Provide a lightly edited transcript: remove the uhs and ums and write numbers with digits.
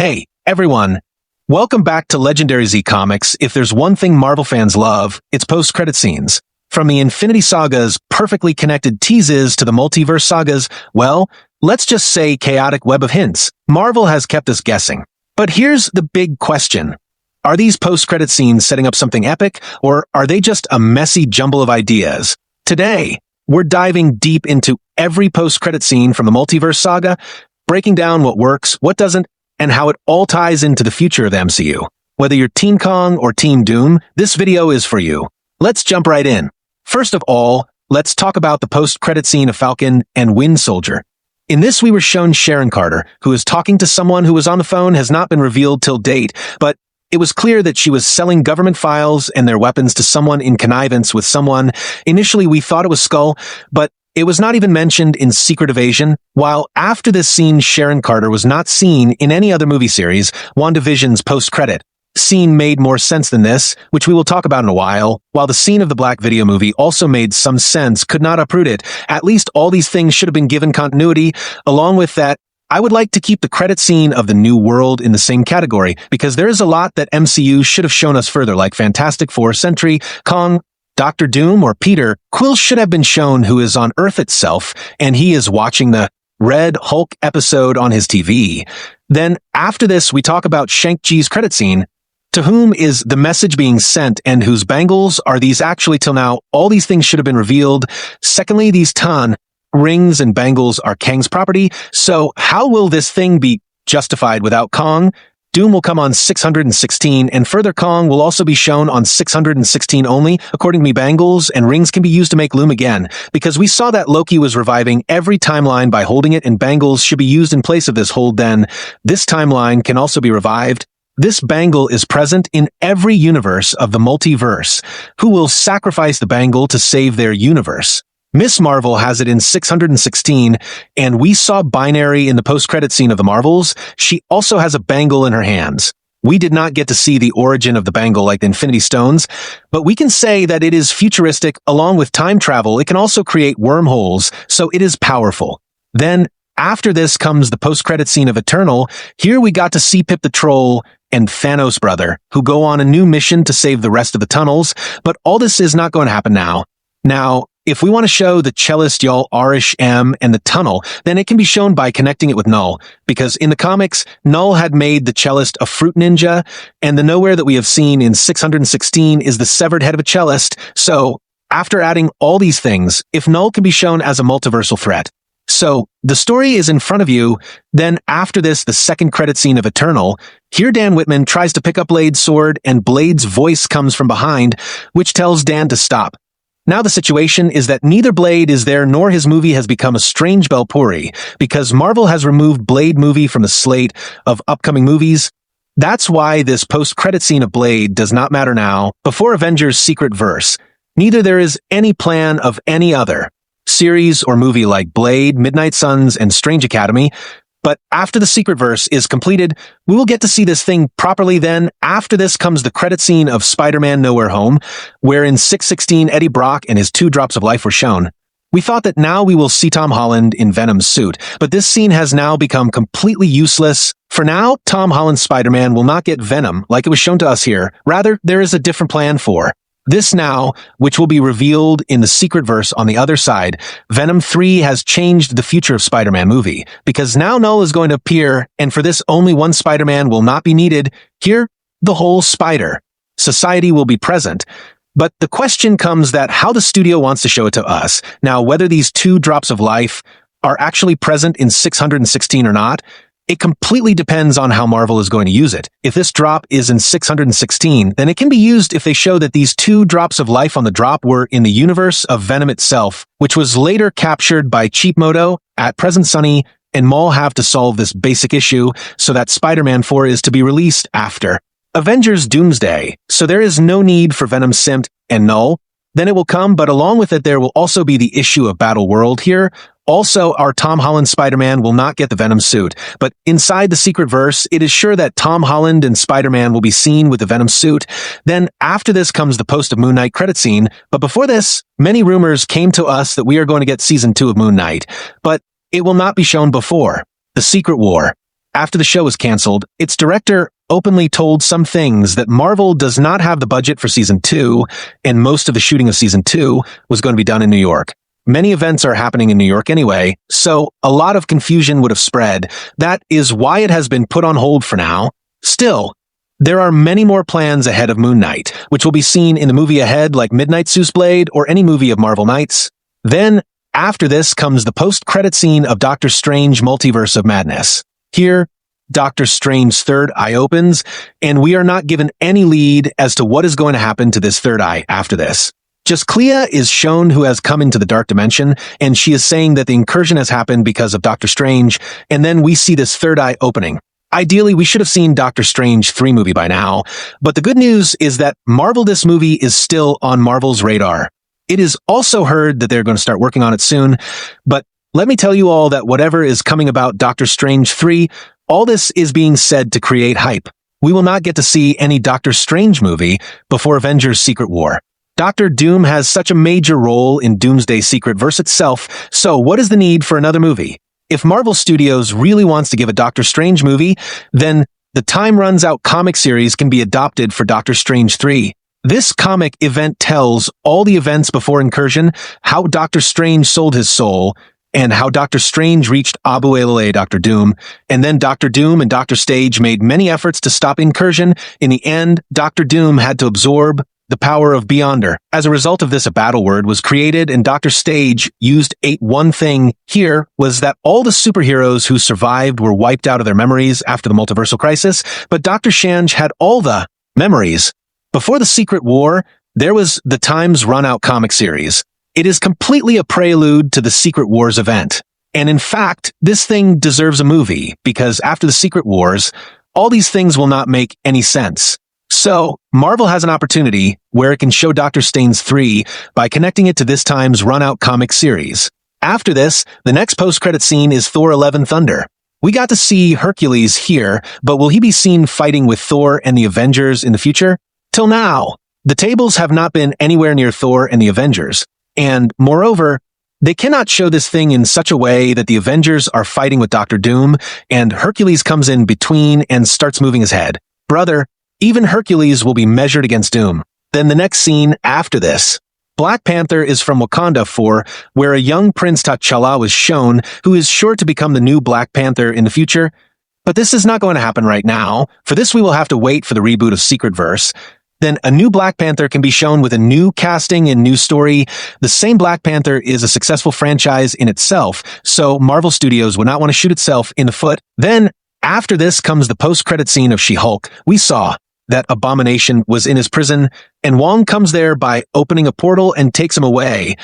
Hey, everyone. Welcome back to LegendaryZComics. If there's one thing Marvel fans love, it's post-credit scenes. From the Infinity Saga's perfectly connected teases to the multiverse sagas, well, let's just say chaotic web of hints. Marvel has kept us guessing. But here's the big question. Are these post-credit scenes setting up something epic, or are they just a messy jumble of ideas? Today, we're diving deep into every post-credit scene from the multiverse saga, breaking down what works, what doesn't, and how it all ties into the future of the MCU. Whether you're Team Kong or Team Doom, this video is for you. Let's jump right in. First of all, let's talk about the post-credit scene of Falcon and Wind Soldier. In this, we were shown Sharon Carter, who is talking to someone who was on the phone, has not been revealed till date, but it was clear that she was selling government files and their weapons to someone in connivance with someone. Initially, we thought it was Skull, but it was not even mentioned in Secret Invasion, while after this scene, Sharon Carter was not seen in any other movie series. WandaVision's post-credit scene made more sense than this, which we will talk about in a while. While the scene of the Black Video movie also made some sense, could not uproot it. At least all these things should have been given continuity. Along with that, I would like to keep the credit scene of the New World in the same category, because there is a lot that MCU should have shown us further, like Fantastic Four, Sentry, Kong, Dr. Doom, or Peter. Quill should have been shown, who is on Earth itself, and he is watching the Red Hulk episode on his TV. Then, after this, we talk about Shang-Chi's credit scene. To whom is the message being sent, and whose bangles are these actually till now? All these things should have been revealed. Secondly, these rings and bangles are Kang's property, so how will this thing be justified without Kong? Doom will come on 616, and further Kong will also be shown on 616 only. According to me, bangles and rings can be used to make Loom again, because we saw that Loki was reviving every timeline by holding it, and bangles should be used in place of this hold. Then this timeline can also be revived. This bangle is present in every universe of the multiverse. Who will sacrifice the bangle to save their universe? Miss Marvel has it in 616, and we saw Binary in the post-credit scene of the Marvels. She also has a bangle in her hands. We did not get to see the origin of the bangle like the Infinity Stones, but we can say that it is futuristic. Along with time travel, it can also create wormholes, so it is powerful. Then, after this comes the post-credit scene of Eternal. Here we got to see Pip the Troll and Thanos' brother, who go on a new mission to save the rest of the tunnels, but all this is not going to happen now. Now, if we want to show the cellist y'all Arish M and the tunnel, then it can be shown by connecting it with Null, because in the comics, Null had made the cellist a fruit ninja, and the nowhere that we have seen in 616 is the severed head of a cellist. So, after adding all these things, if Null can be shown as a multiversal threat. So, the story is in front of you. Then after this, the second credit scene of Eternal. Here Dan Whitman tries to pick up Blade's sword, and Blade's voice comes from behind, which tells Dan to stop. Now the situation is that neither Blade is there nor his movie has become a strange Belpuri, because Marvel has removed Blade movie from the slate of upcoming movies. That's why this post-credit scene of Blade does not matter now. Before Avengers Secret Verse, neither there is any plan of any other series or movie like Blade, Midnight Suns, and Strange Academy. But after the Secret Verse is completed, we will get to see this thing properly. Then, after this comes the credit scene of Spider-Man No Way Home, where in 616 Eddie Brock and his 2 drops of life were shown. We thought that now we will see Tom Holland in Venom's suit, but this scene has now become completely useless. For now, Tom Holland's Spider-Man will not get Venom like it was shown to us here. Rather, there is a different plan for this now, which will be revealed in the Secret Verse on the other side. Venom 3 has changed the future of Spider-Man movie, because now Null is going to appear, and for this only one Spider-Man will not be needed. Here, the whole Spider Society will be present. But the question comes that how the studio wants to show it to us. Now, whether these 2 drops of life are actually present in 616 or not, it completely depends on how Marvel is going to use it. If this drop is in 616, then it can be used if they show that these 2 drops of life on the drop were in the universe of Venom itself, which was later captured by Cheap Moto. At present, Sonny and Maul have to solve this basic issue so that Spider-Man 4 is to be released after Avengers Doomsday. So there is no need for Venom Simt and Null. Then it will come, but along with it, there will also be the issue of Battle World here. Also, our Tom Holland Spider-Man will not get the Venom suit, but inside the Secret Verse, it is sure that Tom Holland and Spider-Man will be seen with the Venom suit. Then, after this comes the Post of Moon Knight credit scene, but before this, many rumors came to us that we are going to get Season 2 of Moon Knight, but it will not be shown before The Secret War. after the show was canceled, its director openly told some things that Marvel does not have the budget for Season 2, and most of the shooting of Season 2 was going to be done in New York. Many events are happening in New York anyway, so a lot of confusion would have spread. That is why it has been put on hold for now. Still, there are many more plans ahead of Moon Knight, which will be seen in the movie ahead like Midnight Sue's Blade or any movie of Marvel Knights. Then, after this comes the post-credit scene of Doctor Strange Multiverse of Madness. Here, Doctor Strange's third eye opens, and we are not given any lead as to what is going to happen to this third eye after this. Just Clea is shown who has come into the dark dimension, and she is saying that the incursion has happened because of Doctor Strange, and then we see this third eye opening. Ideally, we should have seen Doctor Strange 3 movie by now, but the good news is that Marvel this movie is still on Marvel's radar. It is also heard that they're going to start working on it soon, but let me tell you all that whatever is coming about Doctor Strange 3, all this is being said to create hype. We will not get to see any Doctor Strange movie before Avengers Secret War. Doctor Doom has such a major role in Doomsday Secret Verse itself, so what is the need for another movie? If Marvel Studios really wants to give a Doctor Strange movie, then the Time Runs Out comic series can be adopted for Doctor Strange 3. This comic event tells all the events before Incursion, how Doctor Strange sold his soul, and how Doctor Strange reached Abu Elale Doctor Doom, and then Doctor Doom and Doctor Stage made many efforts to stop Incursion. In the end, Doctor Doom had to absorb the power of Beyonder. As a result of this, a battle word was created, and Doctor Stage used one thing here was that all the superheroes who survived were wiped out of their memories after the multiversal crisis, but Doctor Strange had all the memories. Before the Secret War, there was the Times Run Out comic series. It is completely a prelude to the Secret Wars event. And in fact, this thing deserves a movie, because after the Secret Wars, all these things will not make any sense. So, Marvel has an opportunity where it can show Doctor Strange 3 by connecting it to this time's run-out comic series. After this, the next post-credit scene is Thor: Love and Thunder. We got to see Hercules here, but will he be seen fighting with Thor and the Avengers in the future? Till now, the tables have not been anywhere near Thor and the Avengers. And, moreover, they cannot show this thing in such a way that the Avengers are fighting with Doctor Doom, and Hercules comes in between and starts moving his head. Brother, even Hercules will be measured against Doom. Then the next scene after this. Black Panther is from Wakanda 4, where a young Prince T'Challa was shown, who is sure to become the new Black Panther in the future. But this is not going to happen right now. For this, we will have to wait for the reboot of Secret Verse. Then a new Black Panther can be shown with a new casting and new story. The same Black Panther is a successful franchise in itself, so Marvel Studios would not want to shoot itself in the foot. Then, after this comes the post-credit scene of She-Hulk. We saw that Abomination was in his prison, and Wong comes there by opening a portal and takes him away.